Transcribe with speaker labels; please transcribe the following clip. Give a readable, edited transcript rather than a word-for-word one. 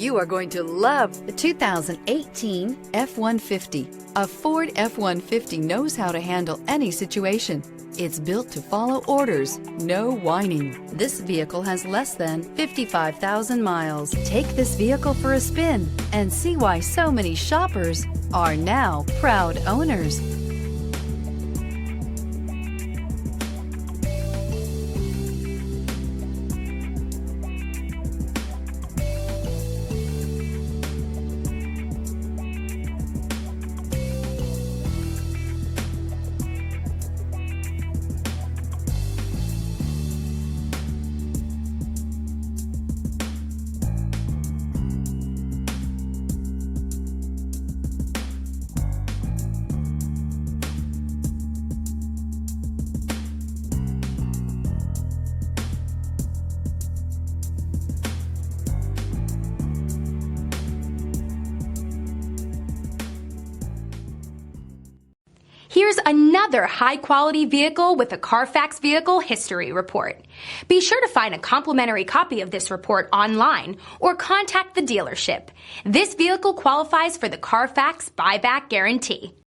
Speaker 1: You are going to love the 2018 F-150. A Ford F-150 knows how to handle any situation. It's built to follow orders, no whining. This vehicle has less than 55,000 miles. Take this vehicle for a spin and see why so many shoppers are now proud owners.
Speaker 2: Here's another high-quality vehicle with a Carfax Vehicle History Report. Be sure to find a complimentary copy of this report online or contact the dealership. This vehicle qualifies for the Carfax Buyback Guarantee.